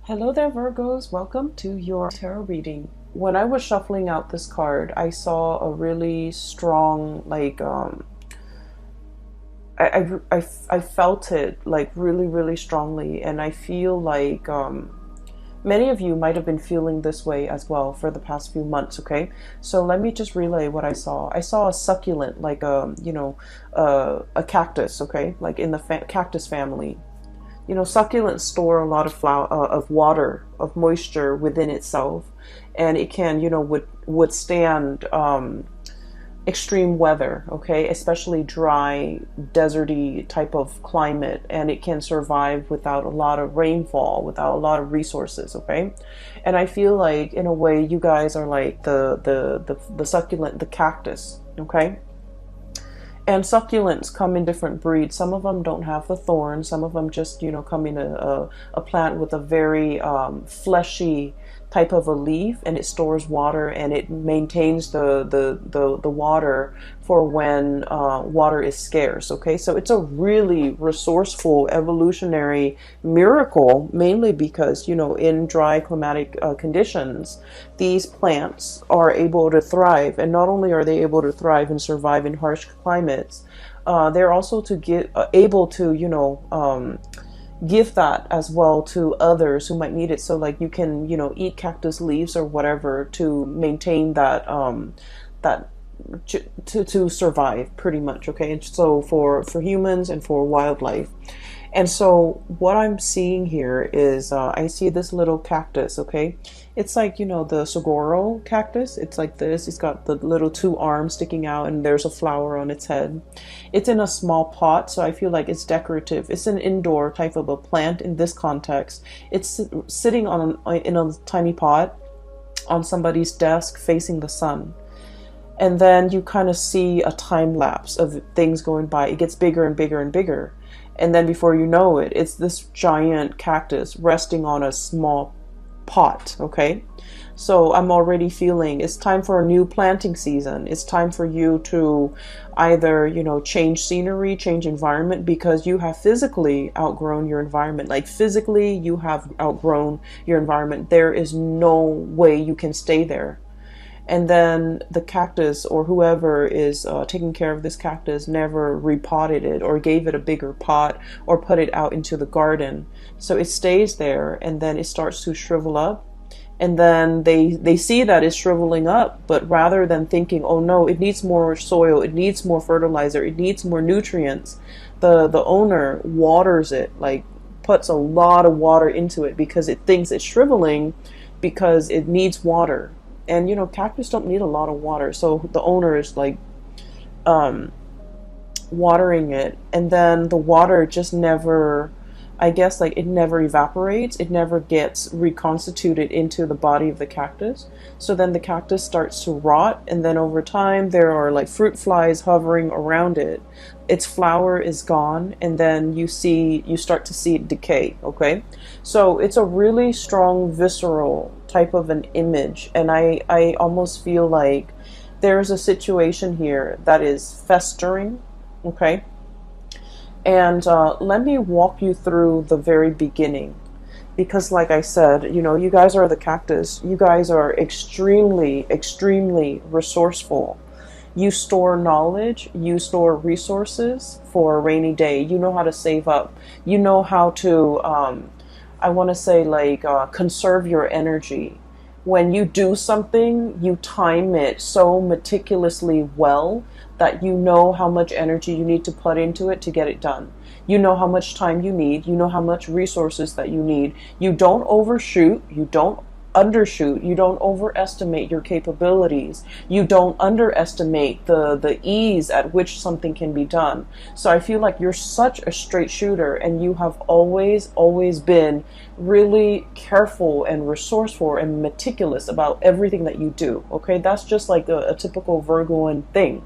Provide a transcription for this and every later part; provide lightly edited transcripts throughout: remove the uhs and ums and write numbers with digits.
Hello there, Virgos. Welcome to your tarot reading. When I was shuffling out this card, I saw a really strong, I felt it like really, really strongly. And I feel like many of you might have been feeling this way as well for the past few months, okay? So let me just relay what I saw. I saw a succulent, like a cactus, okay? Like in the cactus family. You know, succulents store a lot of of water, of moisture within itself, and it can, withstand extreme weather, okay, especially dry, deserty type of climate, and it can survive without a lot of rainfall, without a lot of resources, okay. And I feel like, in a way, you guys are like the succulent, the cactus, okay. And succulents come in different breeds. Some of them don't have the thorns. Some of them just, come in a plant with a very fleshy type of a leaf, and it stores water and it maintains the water for when water is scarce. Okay, so it's a really resourceful evolutionary miracle, mainly because, in dry climatic conditions, these plants are able to thrive. And not only are they able to thrive and survive in harsh climates, they're also able to, give that as well to others who might need it. So like you can, eat cactus leaves or whatever to maintain that to survive, pretty much. Okay, and so for humans and for wildlife. And so what I'm seeing here is I see this little cactus, okay? It's like, the saguaro cactus. It's like this. It's got the little two arms sticking out, and there's a flower on its head. It's in a small pot, so I feel like it's decorative. It's an indoor type of a plant in this context. It's sitting in a tiny pot on somebody's desk facing the sun. And then you kind of see a time lapse of things going by. It gets bigger and bigger and bigger. And then before you know it, it's this giant cactus resting on a small pot, okay? So I'm already feeling it's time for a new planting season. It's time for you to either, change scenery, change environment, because you have physically outgrown your environment. Like physically, you have outgrown your environment. There is no way you can stay there. And then the cactus, or whoever is taking care of this cactus, never repotted it or gave it a bigger pot or put it out into the garden. So it stays there, and then it starts to shrivel up. And then they see that it's shriveling up, but rather than thinking, oh no, it needs more soil, it needs more fertilizer, it needs more nutrients, the owner waters it, like puts a lot of water into it, because it thinks it's shriveling because it needs water. And cactus don't need a lot of water, so the owner is like watering it, and then the water just never, I guess, like it never evaporates, it never gets reconstituted into the body of the cactus. So then the cactus starts to rot, and then over time there are like fruit flies hovering around it. Its flower is gone, and then you start to see it decay, okay? So it's a really strong visceral type of an image, and I almost feel like there's a situation here that is festering, okay? And let me walk you through the very beginning, because like I said, you guys are the cactus. You guys are extremely, extremely resourceful. You store knowledge, you store resources for a rainy day. You know how to save up. You know how to, I want to say, like, conserve your energy. When you do something, you time it so meticulously well that you know how much energy you need to put into it to get it done. You know how much time you need. You know how much resources that you need. You don't overshoot. You don't undershoot. You don't overestimate your capabilities. You don't underestimate the ease at which something can be done. So I feel like you're such a straight shooter, and you have always been really careful and resourceful and meticulous about everything that you do. Okay, that's just like a typical Virgoan thing.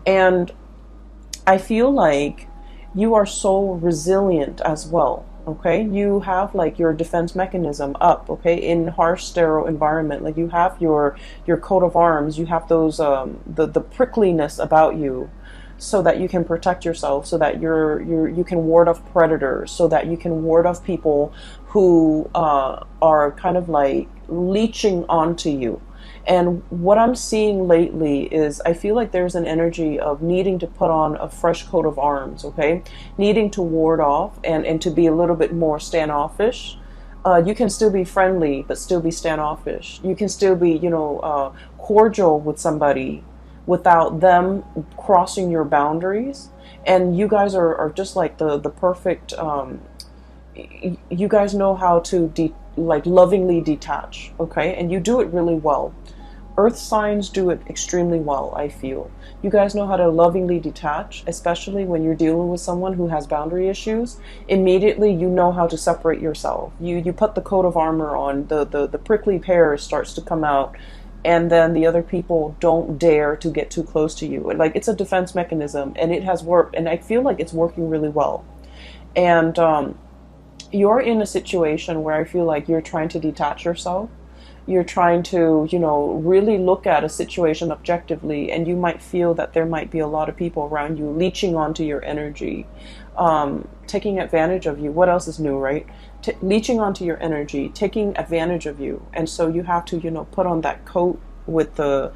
And I feel like you are so resilient as well. Okay, you have like your defense mechanism up, okay, in harsh sterile environment. Like you have your coat of arms, you have those the prickliness about you. so that you can protect yourself, so that you can ward off predators, so that you can ward off people who are kind of like leeching onto you. And what I'm seeing lately is I feel like there's an energy of needing to put on a fresh coat of arms, okay? Needing to ward off and to be a little bit more standoffish. You can still be friendly, but still be standoffish. You can still be, cordial with somebody without them crossing your boundaries. And you guys are just like the perfect, you guys know how to like lovingly detach, okay? And you do it really well. Earth signs do it extremely well, I feel. You guys know how to lovingly detach, especially when you're dealing with someone who has boundary issues. Immediately, you know how to separate yourself. You put the coat of armor on, the prickly pear starts to come out, and then the other people don't dare to get too close to you. Like, it's a defense mechanism, and it has worked, and I feel like it's working really well. And you're in a situation where I feel like you're trying to detach yourself. You're trying to, really look at a situation objectively, and you might feel that there might be a lot of people around you leeching onto your energy, taking advantage of you. What else is new, right? Leeching onto your energy, taking advantage of you. And so you have to, put on that coat with the,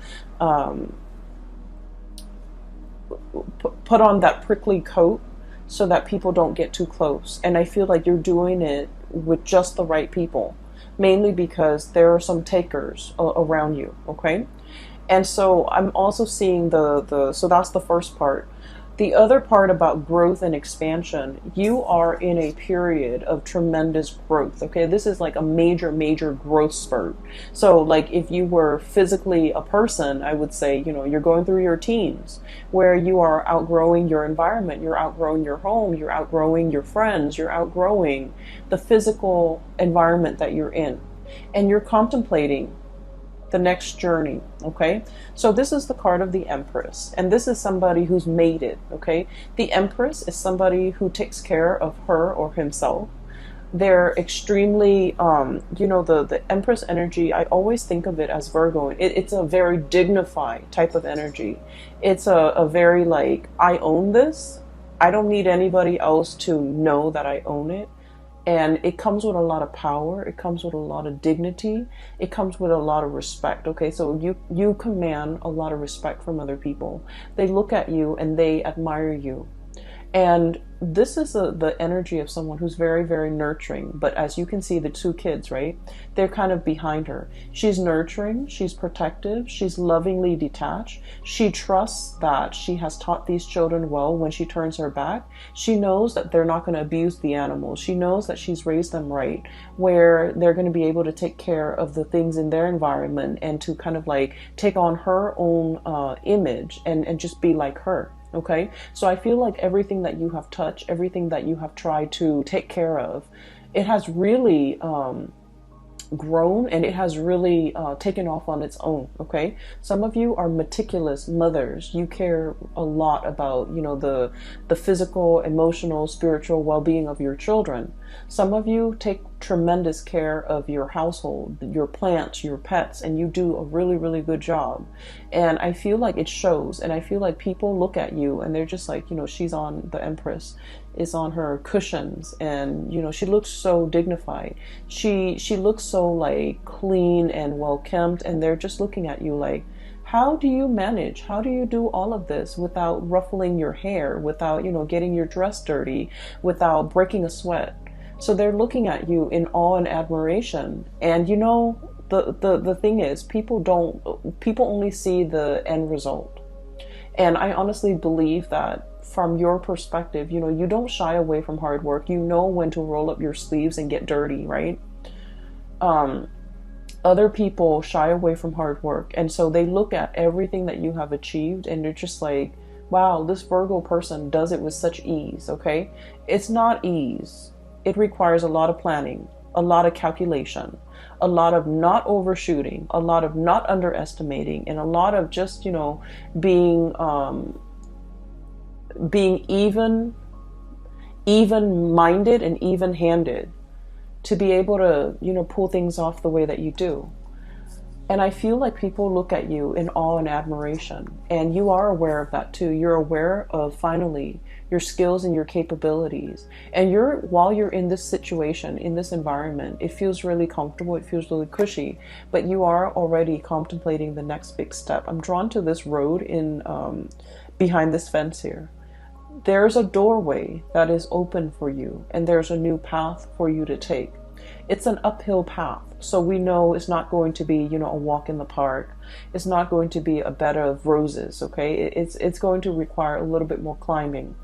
put on that prickly coat so that people don't get too close. And I feel like you're doing it with just the right people. Mainly because there are some takers around you, okay? And so I'm also seeing so that's the first part. The other part about growth and expansion, you are in a period of tremendous growth, okay? This is like a major, major growth spurt. So like if you were physically a person, I would say, you're going through your teens where you are outgrowing your environment, you're outgrowing your home, you're outgrowing your friends, you're outgrowing the physical environment that you're in. And you're contemplating the next journey, okay? So this is the card of the Empress, and this is somebody who's made it, okay? The Empress is somebody who takes care of her or himself. They're extremely, the Empress energy, I always think of it as Virgo. It's a very dignified type of energy. It's a very like, I own this. I don't need anybody else to know that I own it. And it comes with a lot of power. It comes with a lot of dignity. It comes with a lot of respect. Okay, so you command a lot of respect from other people. They look at you and they admire you. And this is the energy of someone who's very, very nurturing. But as you can see, the two kids, right? They're kind of behind her. She's nurturing. She's protective. She's lovingly detached. She trusts that she has taught these children well when she turns her back. She knows that they're not going to abuse the animals. She knows that she's raised them right, where they're going to be able to take care of the things in their environment and to kind of like take on her own image and just be like her. Okay, so I feel like everything that you have touched, everything that you have tried to take care of, it has really grown and it has really taken off on its own. Okay, some of you are meticulous mothers. You care a lot about the physical, emotional, spiritual well-being of your children. Some of you take tremendous care of your household, your plants, your pets, and you do a really, really good job. And I feel like it shows, and I feel like people look at you and they're just like, she's on, the Empress is on her cushions, and she looks so dignified. She looks so like clean and well kempt, and they're just looking at you like, how do you manage? How do you do all of this without ruffling your hair, without getting your dress dirty, without breaking a sweat? So they're looking at you in awe and admiration. And the thing is, people only see the end result. And I honestly believe that from your perspective, you don't shy away from hard work. You know when to roll up your sleeves and get dirty, right? Other people shy away from hard work. And so they look at everything that you have achieved and they're just like, wow, this Virgo person does it with such ease, okay? It's not ease. It requires a lot of planning, a lot of calculation, a lot of not overshooting, a lot of not underestimating, and a lot of just, being even-minded and even-handed to be able to, pull things off the way that you do. And I feel like people look at you in awe and admiration. And you are aware of that too. You're aware of finally your skills and your capabilities. And while you're in this situation, in this environment, it feels really comfortable, it feels really cushy, but you are already contemplating the next big step. I'm drawn to this road in behind this fence here. There's a doorway that is open for you, and there's a new path for you to take. It's an uphill path, so we know it's not going to be, you know, a walk in the park. It's not going to be a bed of roses, okay? It's going to require a little bit more climbing,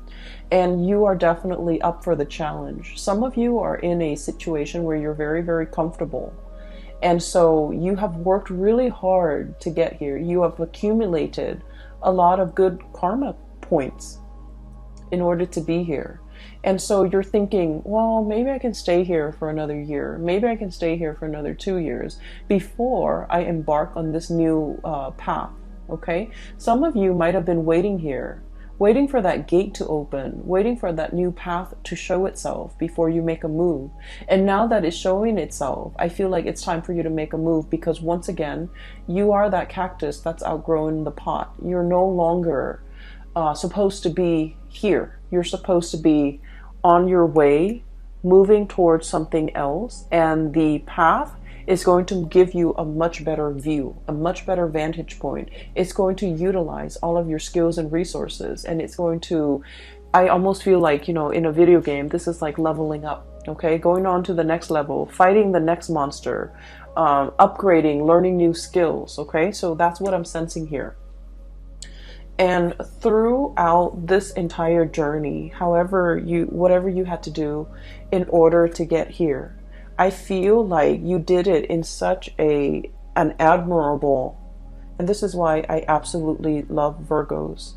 and you are definitely up for the challenge. Some of you are in a situation where you're very, very comfortable, and so you have worked really hard to get here. You have accumulated a lot of good karma points in order to be here. And so you're thinking, well, maybe I can stay here for another year. Maybe I can stay here for another 2 years before I embark on this new path, okay? Some of you might have been waiting here, waiting for that gate to open, waiting for that new path to show itself before you make a move. And now that it's showing itself, I feel like it's time for you to make a move, because once again, you are that cactus that's outgrown the pot. You're no longer supposed to be here. You're supposed to be on your way, moving towards something else, and the path is going to give you a much better view, a much better vantage point. It's going to utilize all of your skills and resources, and it's going to, I almost feel like, you know, in a video game, this is like leveling up, okay? Going on to the next level, fighting the next monster, upgrading, learning new skills, okay? So that's what I'm sensing here. And throughout this entire journey, whatever you had to do in order to get here, I feel like you did it in such an admirable, and this is why I absolutely love Virgos.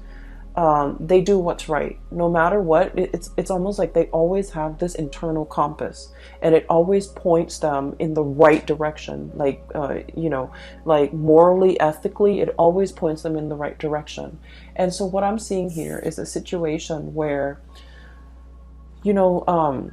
They do what's right. No matter what, it's almost like they always have this internal compass, and it always points them in the right direction. Like, you know, like morally, ethically, it always points them in the right direction. And so what I'm seeing here is a situation where, you know,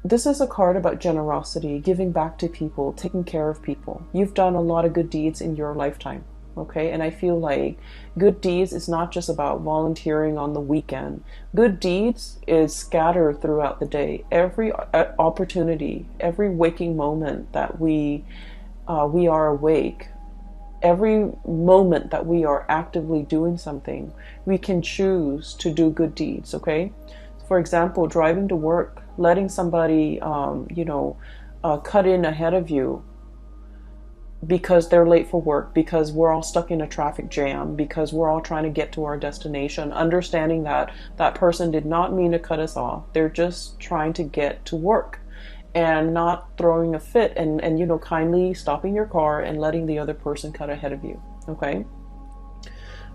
this is a card about generosity, giving back to people, taking care of people. You've done a lot of good deeds in your lifetime. Okay, and I feel like good deeds is not just about volunteering on the weekend. Good deeds is scattered throughout the day. Every opportunity, every waking moment that we are awake, every moment that we are actively doing something, we can choose to do good deeds. Okay, for example, driving to work, letting somebody, you know, cut in ahead of you because they're late for work, because we're all stuck in a traffic jam, because we're all trying to get to our destination, understanding that that person did not mean to cut us off. They're just trying to get to work, and not throwing a fit, and you know, kindly stopping your car and letting the other person cut ahead of you. Okay.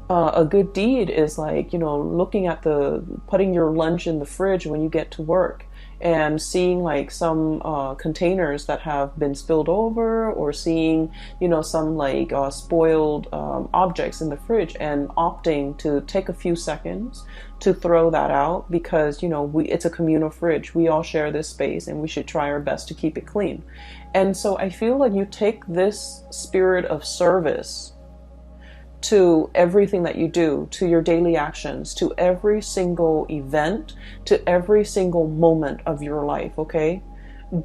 A good deed is like, you know, looking at putting your lunch in the fridge when you get to work, and seeing like some containers that have been spilled over, or seeing, you know, some like spoiled objects in the fridge, and opting to take a few seconds to throw that out, because, you know, it's a communal fridge. We all share this space, and we should try our best to keep it clean. And so I feel like you take this spirit of service to everything that you do, to your daily actions, to every single event, to every single moment of your life, okay?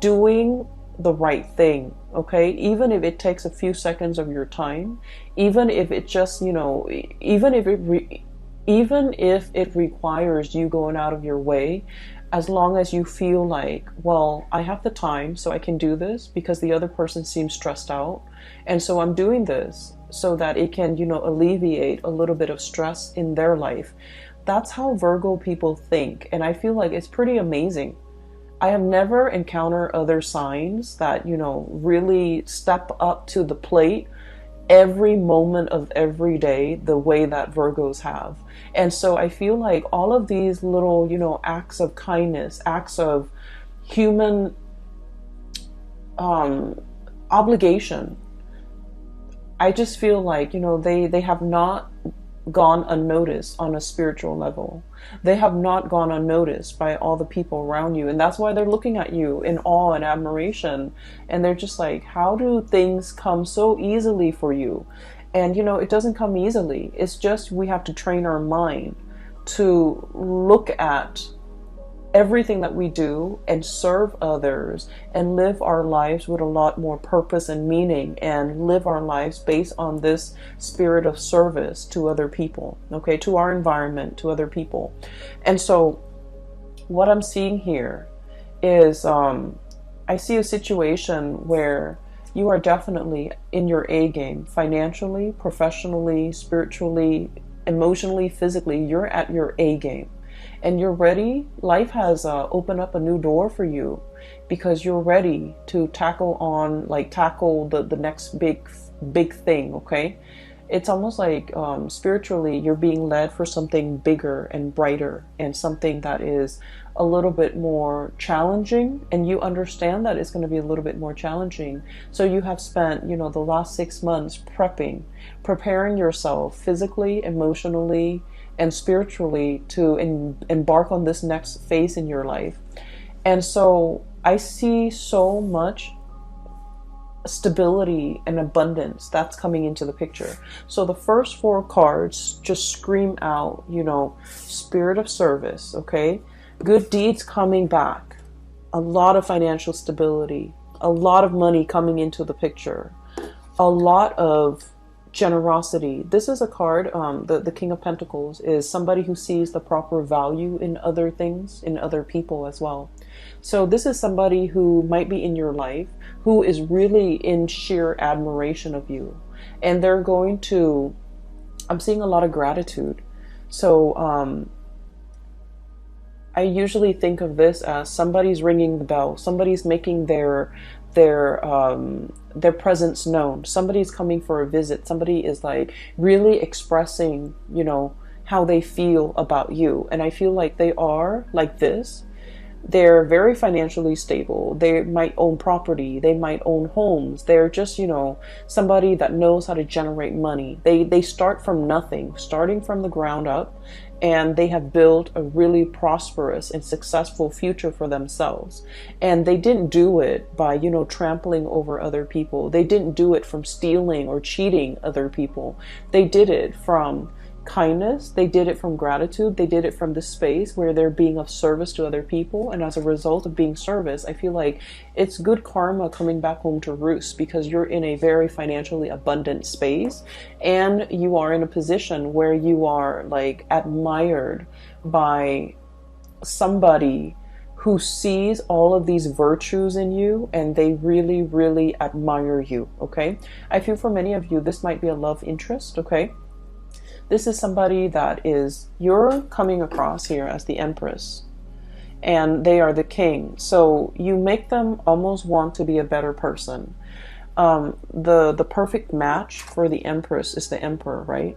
Doing the right thing, okay? Even if it takes a few seconds of your time, even if it just, you know, even if it requires you going out of your way, as long as you feel like, well, I have the time, so I can do this because the other person seems stressed out, and so I'm doing this so that it can, you know, alleviate a little bit of stress in their life. That's how Virgo people think, and I feel like it's pretty amazing. I have never encountered other signs that, you know, really step up to the plate every moment of every day the way that Virgos have. And so I feel like all of these little, you know, acts of kindness, acts of human obligation, I just feel like, you know, they have not gone unnoticed on a spiritual level. They have not gone unnoticed by all the people around you. And that's why they're looking at you in awe and admiration. And they're just like, how do things come so easily for you? And you know, it doesn't come easily. It's just we have to train our mind to look at everything that we do and serve others and live our lives with a lot more purpose and meaning, and live our lives based on this spirit of service to other people, okay, to our environment, to other people. And so what I'm seeing here is I see a situation where you are definitely in your A game, financially, professionally, spiritually, emotionally, physically. You're at your A game. And you're ready. Life has opened up a new door for you because you're ready to tackle the next big thing. Okay, it's almost like spiritually you're being led for something bigger and brighter, and something that is a little bit more challenging, and you understand that it's going to be a little bit more challenging. So you have spent, you know, the last 6 months preparing yourself physically, emotionally, and spiritually to embark on this next phase in your life. And so I see so much stability and abundance that's coming into the picture. So the first 4 cards just scream out, you know, spirit of service, okay? Good deeds coming back, a lot of financial stability, a lot of money coming into the picture, a lot of generosity. This is a card, the King of Pentacles is somebody who sees the proper value in other things, in other people as well. So this is somebody who might be in your life who is really in sheer admiration of you, and they're going to, I'm seeing a lot of gratitude. So I usually think of this as somebody's ringing the bell, somebody's making their presence known, somebody's coming for a visit, somebody is like really expressing, you know, how they feel about you. And I feel like they are like this. They're very financially stable. They might own property. They might own homes. They're just, you know, somebody that knows how to generate money. They start from nothing, starting from the ground up, and they have built a really prosperous and successful future for themselves. And they didn't do it by, you know, trampling over other people. They didn't do it from stealing or cheating other people. They did it from kindness. They did it from gratitude. They did it from the space where they're being of service to other people. And as a result of being service, I feel like it's good karma coming back home to roost, because you're in a very financially abundant space, and you are in a position where you are like admired by somebody who sees all of these virtues in you, and they really, really admire you. Okay. I feel for many of you, this might be a love interest. Okay. This is somebody that is, you're coming across here as the Empress, and they are the king. So you make them almost want to be a better person. The perfect match for the Empress is the Emperor, right?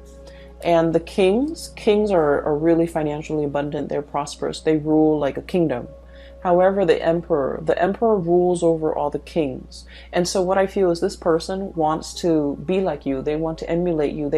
And the kings are really financially abundant. They're prosperous. They rule like a kingdom. However, the emperor rules over all the kings. And so what I feel is this person wants to be like you. They want to emulate you.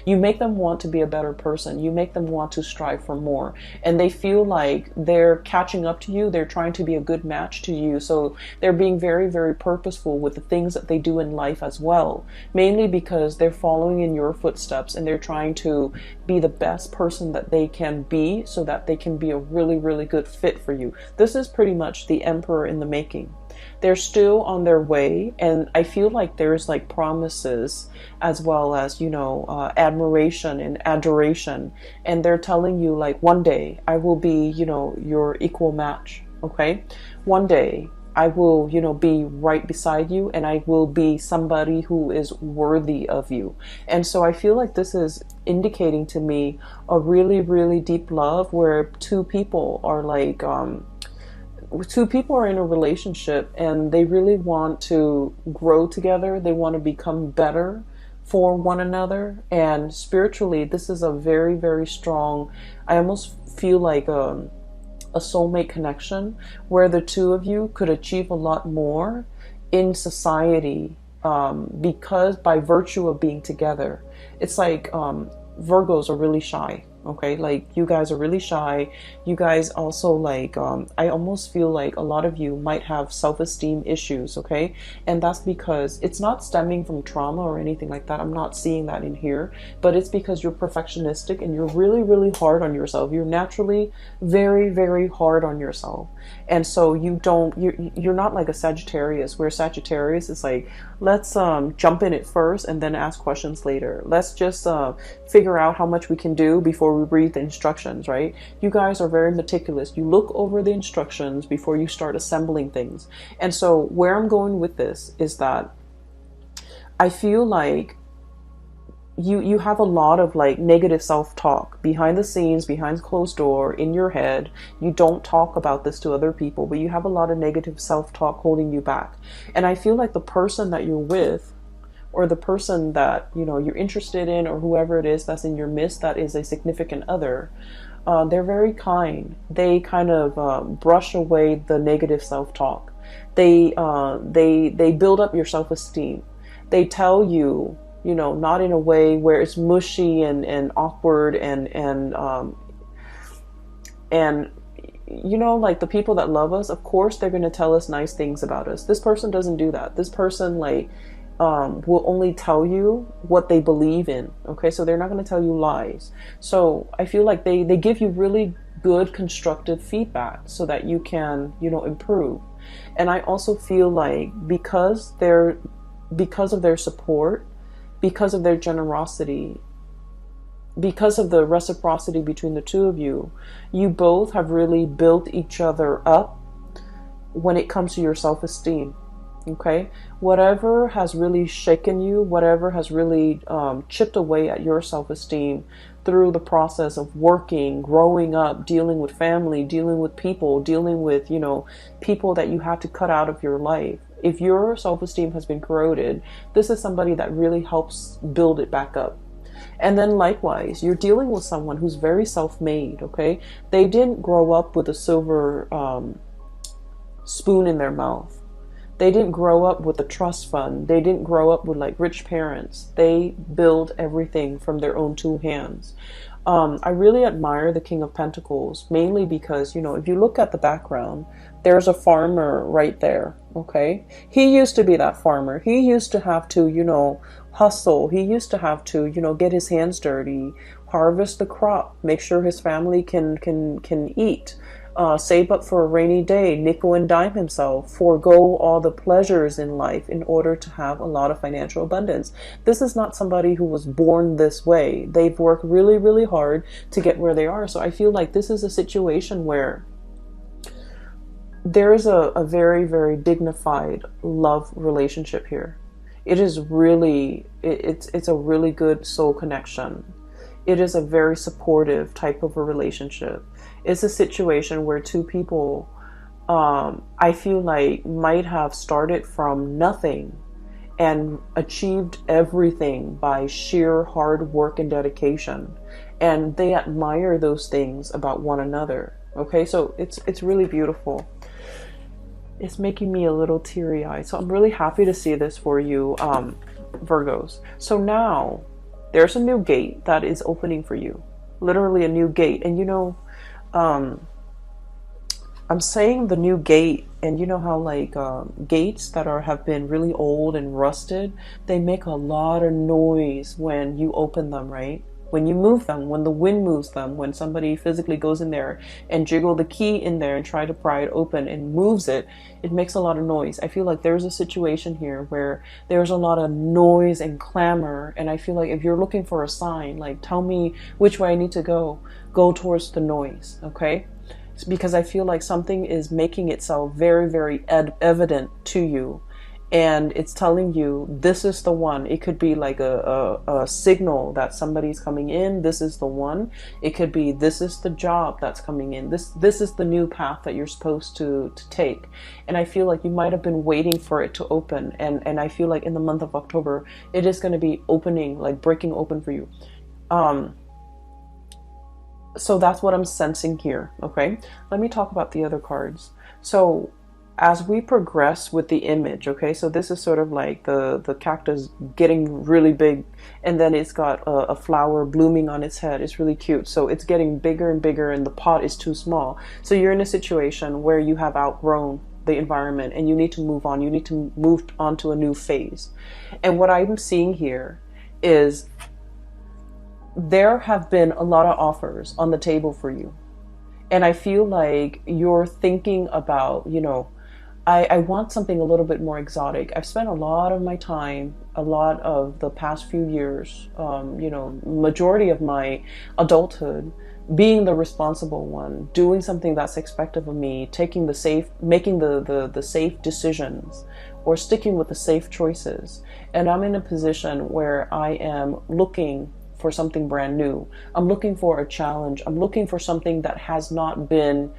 You make them want to be a better person. You make them want to strive for more. And they feel like they're catching up to you. They're trying to be a good match to you. So they're being very, very purposeful with the things that they do in life as well. Mainly because they're following in your footsteps, and they're trying to be the best person that they can be, so that they can be a really, really good fit for you. This is pretty much the Emperor in the making. They're still on their way, and I feel like there's like promises as well as, you know, admiration and adoration, and they're telling you like, one day I will be, you know, your equal match. Okay, one day I will, you know, be right beside you, and I will be somebody who is worthy of you. And so I feel like this is indicating to me a really, really deep love where two people are in a relationship, and they really want to grow together. They want to become better for one another. And spiritually, this is a very, very strong, I almost feel like a soulmate connection, where the two of you could achieve a lot more in society, because by virtue of being together. It's like Virgos are really shy. Okay, like you guys are really shy. You guys also like, I almost feel like a lot of you might have self-esteem issues. Okay, and that's because it's not stemming from trauma or anything like that. I'm not seeing that in here, but it's because you're perfectionistic and you're really, really hard on yourself. You're naturally very, very hard on yourself, and so you're not like a Sagittarius, where Sagittarius is like, let's jump in it first and then ask questions later. Let's just figure out how much we can do before we read the instructions, right? You guys are very meticulous. You look over the instructions before you start assembling things. And so where I'm going with this is that I feel like you have a lot of like negative self-talk behind the scenes, behind closed door, in your head. You don't talk about this to other people, but you have a lot of negative self-talk holding you back. And I feel like the person that you're with, or the person that, you know, you're interested in, or whoever it is that's in your midst that is a significant other, they're very kind. They kind of brush away the negative self-talk. They build up your self-esteem. They tell you, you know, not in a way where it's mushy and awkward and you know, like the people that love us, of course they're going to tell us nice things about us. This person doesn't do that. This person like will only tell you what they believe in. Okay, so they're not going to tell you lies. So I feel like they give you really good constructive feedback so that you can, you know, improve. And I also feel like because of their support, because of their generosity, because of the reciprocity between the two of you, you both have really built each other up when it comes to your self-esteem. Okay, whatever has really shaken you, whatever has really chipped away at your self-esteem through the process of working, growing up, dealing with family, dealing with people, dealing with, you know, people that you had to cut out of your life. If your self-esteem has been corroded, this is somebody that really helps build it back up. And then likewise, you're dealing with someone who's very self-made. Okay, they didn't grow up with a silver spoon in their mouth. They didn't grow up with a trust fund. They didn't grow up with like rich parents. They build everything from their own two hands. I really admire the King of Pentacles, mainly because, you know, if you look at the background, there's a farmer right there. Okay, he used to be that farmer. He used to have to, you know, hustle. He used to have to, you know, get his hands dirty, harvest the crop, make sure his family can eat. Save up for a rainy day, nickel and dime himself, forego all the pleasures in life in order to have a lot of financial abundance. This is not somebody who was born this way. They've worked really, really hard to get where they are. So I feel like this is a situation where there is a very, very dignified love relationship here. It is really, it's a really good soul connection. It is a very supportive type of a relationship. It's a situation where two people, I feel like, might have started from nothing and achieved everything by sheer hard work and dedication. And they admire those things about one another. Okay, so it's really beautiful. It's making me a little teary-eyed. So I'm really happy to see this for you, Virgos. So now there's a new gate that is opening for you. Literally a new gate. And you know, I'm saying the new gate, and you know how like gates that have been really old and rusted, they make a lot of noise when you open them, right? When you move them, when the wind moves them, when somebody physically goes in there and jiggle the key in there and try to pry it open and moves it, it makes a lot of noise. I feel like there's a situation here where there's a lot of noise and clamor, and I feel like if you're looking for a sign, like tell me which way I need to go towards the noise, okay? It's because I feel like something is making itself very, very evident to you. And it's telling you this is the one. It could be like a signal that somebody's coming in. This is the one. It could be this is the job that's coming in. This is the new path that you're supposed to take. And I feel like you might have been waiting for it to open. And I feel like in the month of October, it is going to be opening, like breaking open for you. So that's what I'm sensing here. Okay, let me talk about the other cards. So as we progress with the image, okay, so this is sort of like the cactus getting really big, and then it's got a flower blooming on its head. It's really cute. So it's getting bigger and bigger, and the pot is too small. So you're in a situation where you have outgrown the environment and you need to move on. You need to move on to a new phase. And what I'm seeing here is there have been a lot of offers on the table for you. And I feel like you're thinking about, I want something a little bit more exotic. I've spent a lot of my time, a lot of the past few years, majority of my adulthood, being the responsible one, doing something that's expected of me, making the safe decisions, or sticking with the safe choices. And I'm in a position where I am looking for something brand new. I'm looking for a challenge. I'm looking for something that has not been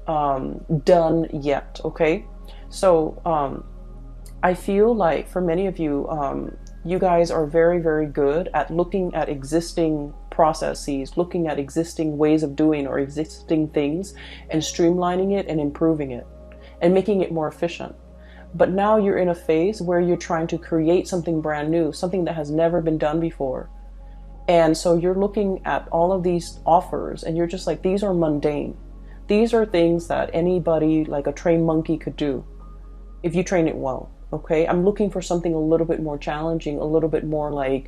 done yet. Okay. So I feel like for many of you, you guys are very, very good at looking at existing processes, looking at existing ways of doing or existing things, and streamlining it and improving it and making it more efficient. But now you're in a phase where you're trying to create something brand new, something that has never been done before. And so you're looking at all of these offers and you're just like, these are mundane. These are things that anybody, like a trained monkey, could do if you train it well. Okay, I'm looking for something a little bit more challenging, a little bit more like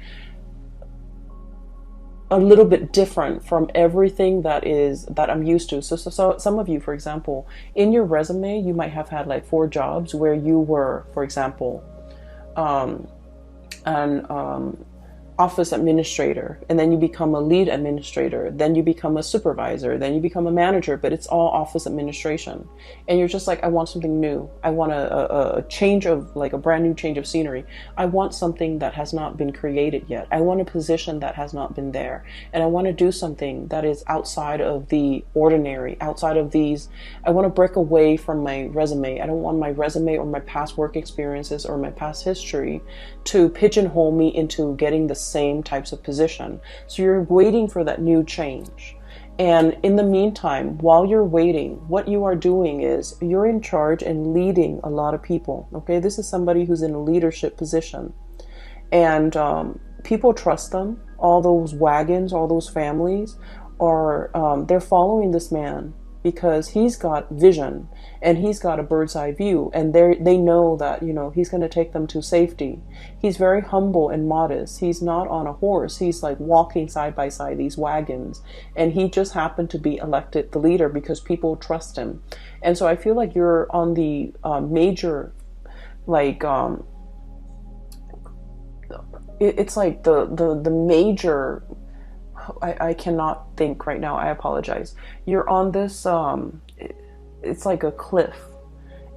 a little bit different from everything that I'm used to. So some of you, for example, in your resume, you might have had like 4 jobs where you were, for example, an office administrator, and then you become a lead administrator, then you become a supervisor, then you become a manager, but it's all office administration. And you're just like, I want something new. I want a change of, like a brand new change of scenery. I want something that has not been created yet. I want a position that has not been there. And I want to do something that is outside of the ordinary, outside of these. I want to break away from my resume. I don't want my resume or my past work experiences or my past history to pigeonhole me into getting the same types of position. So you're waiting for that new change. And in the meantime, while you're waiting, what you are doing is you're in charge and leading a lot of people. Okay, this is somebody who's in a leadership position, and people trust them. All those wagons, all those families are they're following this man because he's got vision and he's got a bird's eye view, and they know that, he's going to take them to safety. He's very humble and modest. He's not on a horse. He's like walking side by side these wagons, and he just happened to be elected the leader because people trust him. And so I feel like you're on the major, like it's like the major, I cannot think right now. I apologize. You're on this, it's like a cliff,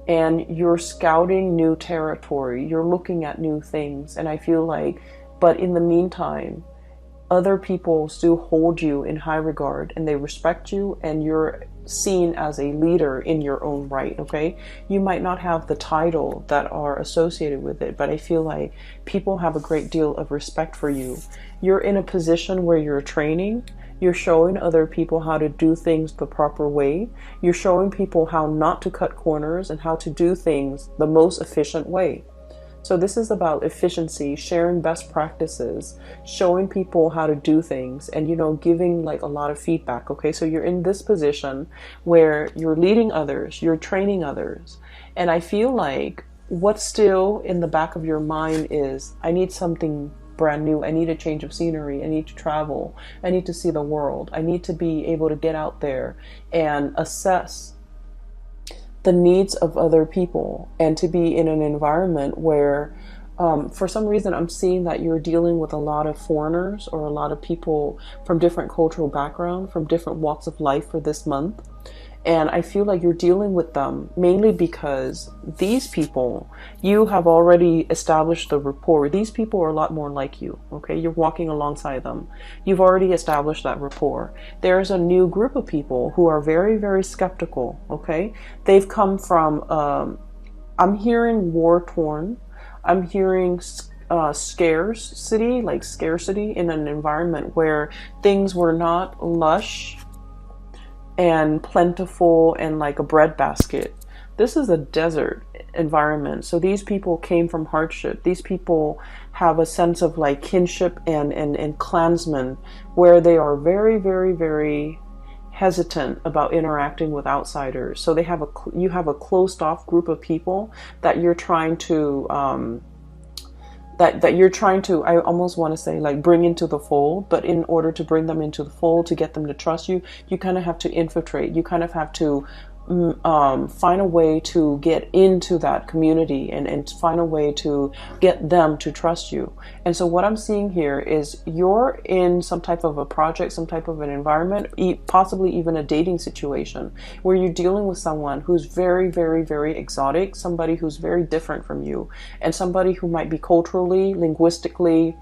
and you're scouting new territory. You're looking at new things. And I feel like, but in the meantime, other people still hold you in high regard and they respect you, and you're seen as a leader in your own right. Okay, you might not have the title that are associated with it, but I feel like people have a great deal of respect for you. You're in a position where you're training. You're showing other people how to do things the proper way. You're showing people how not to cut corners and how to do things the most efficient way. So this is about efficiency, sharing best practices, showing people how to do things, and, giving like a lot of feedback. Okay, so you're in this position where you're leading others, you're training others. And I feel like what's still in the back of your mind is, I need something brand new. I need a change of scenery. I need to travel. I need to see the world. I need to be able to get out there and assess the needs of other people, and to be in an environment where for some reason I'm seeing that you're dealing with a lot of foreigners or a lot of people from different cultural background, from different walks of life for this month. And I feel like you're dealing with them mainly because these people, you have already established the rapport. These people are a lot more like you, okay? You're walking alongside them. You've already established that rapport. There's a new group of people who are very, very skeptical, okay? They've come from, I'm hearing war-torn. I'm hearing scarcity, like scarcity in an environment where things were not lush and plentiful and like a breadbasket. This is a desert environment. So these people came from hardship. These people have a sense of like kinship and clansmen, where they are very, very, very hesitant about interacting with outsiders. So you have a closed off group of people that you're trying to that you're trying to, I almost want to say, like, bring into the fold. But in order to bring them into the fold, to get them to trust you, you kind of have to infiltrate. You kind of have to find a way to get into that community and find a way to get them to trust you. And so what I'm seeing here is you're in some type of a project, some type of an environment, possibly even a dating situation, where you're dealing with someone who's very, very, very exotic, somebody who's very different from you, and somebody who might be culturally, linguistically,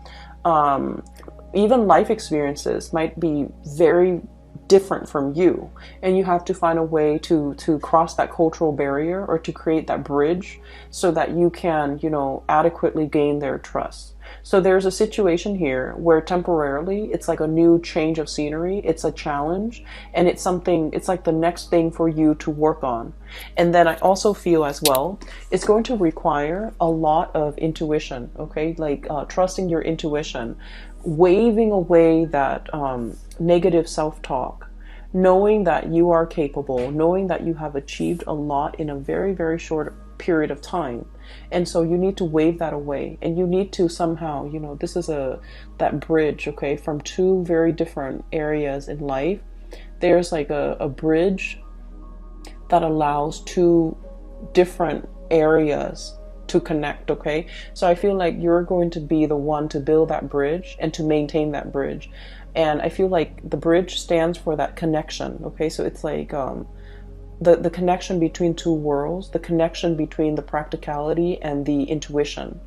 even life experiences might be very different from you, and you have to find a way to cross that cultural barrier, or to create that bridge, so that you can, you know, adequately gain their trust. So there's a situation here where temporarily it's like a new change of scenery, it's a challenge, and it's something, it's like the next thing for you to work on. And then I also feel as well, it's going to require a lot of intuition, okay, like trusting your intuition, waving away that negative self-talk, knowing that you are capable, knowing that you have achieved a lot in a very, very short period of time. And so you need to wave that away, and you need to somehow, you know, this is that bridge, okay, from two very different areas in life. There's like a bridge that allows two different areas to connect, okay? So I feel like you're going to be the one to build that bridge and to maintain that bridge. And I feel like the bridge stands for that connection, okay? So it's like the connection between two worlds, the connection between the practicality and the intuition,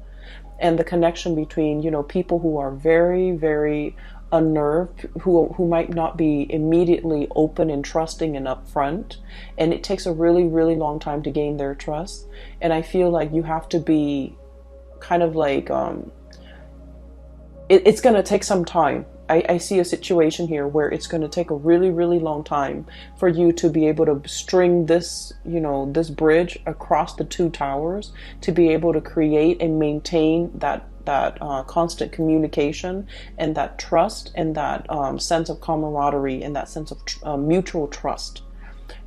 and the connection between, you know, people who are very, very unnerved, who might not be immediately open and trusting and upfront, and it takes a really, really long time to gain their trust. And I feel like you have to be kind of like it's going to take some time. I see a situation here where it's going to take a really, really long time for you to be able to string this, you know, this bridge across the two towers, to be able to create and maintain that constant communication, and that trust, and that sense of camaraderie, and that sense of mutual trust.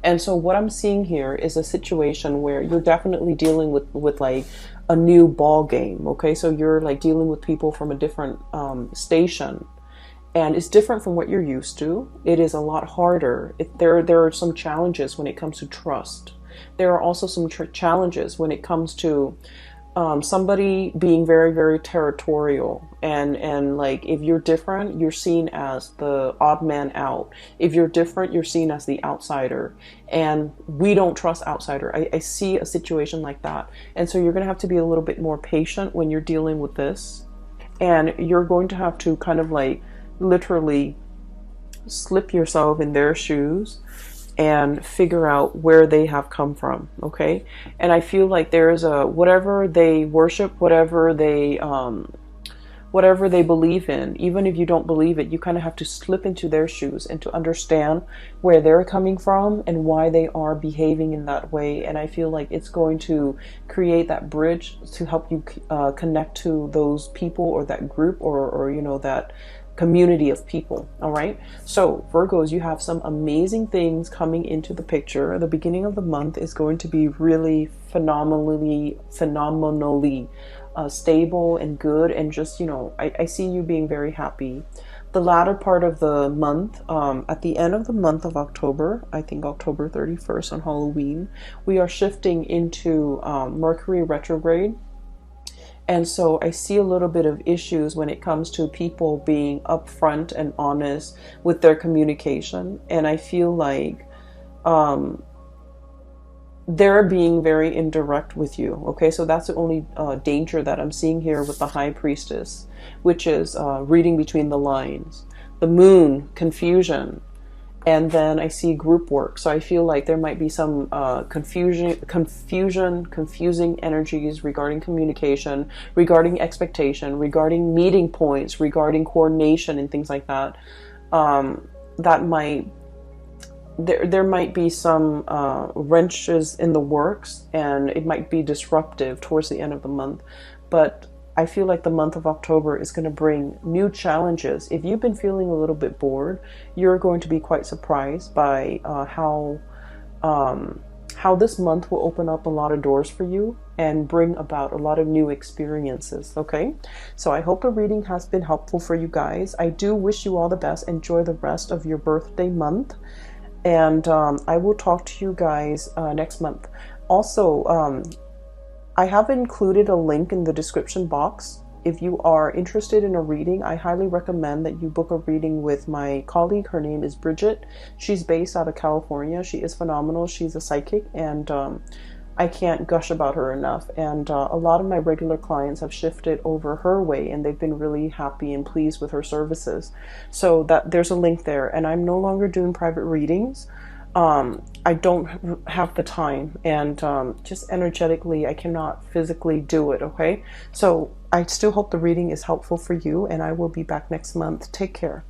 And so what I'm seeing here is a situation where you're definitely dealing with like a new ball game, okay? So you're like dealing with people from a different station, and it's different from what you're used to. It is a lot harder. There are some challenges when it comes to trust. There are also some challenges when it comes to somebody being very, very territorial, and like, if you're different, you're seen as the odd man out. If you're different, you're seen as the outsider, and we don't trust outsider. I see a situation like that. And so you're going to have to be a little bit more patient when you're dealing with this, and you're going to have to kind of like literally slip yourself in their shoes and figure out where they have come from, okay? And I feel like there is whatever they worship, whatever they believe in, even if you don't believe it, you kind of have to slip into their shoes and to understand where they're coming from and why they are behaving in that way. And I feel like it's going to create that bridge to help you connect to those people, or that group, or you know, that community of people. All right, so Virgos, you have some amazing things coming into the picture. The beginning of the month is going to be really phenomenally stable and good, and just, you know, I see you being very happy. The latter part of the month, at the end of the month of October, I think October 31st on Halloween, we are shifting into Mercury retrograde. And so I see a little bit of issues when it comes to people being upfront and honest with their communication. And I feel like they're being very indirect with you. Okay, so that's the only danger that I'm seeing here with the High Priestess, which is reading between the lines. The Moon, confusion. And then I see group work. So I feel like there might be some confusing energies regarding communication, regarding expectation, regarding meeting points, regarding coordination and things like that. That there might be some wrenches in the works, and it might be disruptive towards the end of the month. But I feel like the month of October is going to bring new challenges. If you've been feeling a little bit bored, you're going to be quite surprised by how this month will open up a lot of doors for you and bring about a lot of new experiences. Okay, so I hope the reading has been helpful for you guys. I do wish you all the best. Enjoy the rest of your birthday month, and I will talk to you guys next month. Also, I have included a link in the description box. If you are interested in a reading, I highly recommend that you book a reading with my colleague. Her name is Bridget. She's based out of California. She is phenomenal. She's a psychic, and I can't gush about her enough. And a lot of my regular clients have shifted over her way, and they've been really happy and pleased with her services. So there's a link there. And I'm no longer doing private readings. I don't have the time, and just energetically I cannot physically do it. Okay, so I still hope the reading is helpful for you, and I will be back next month. Take care.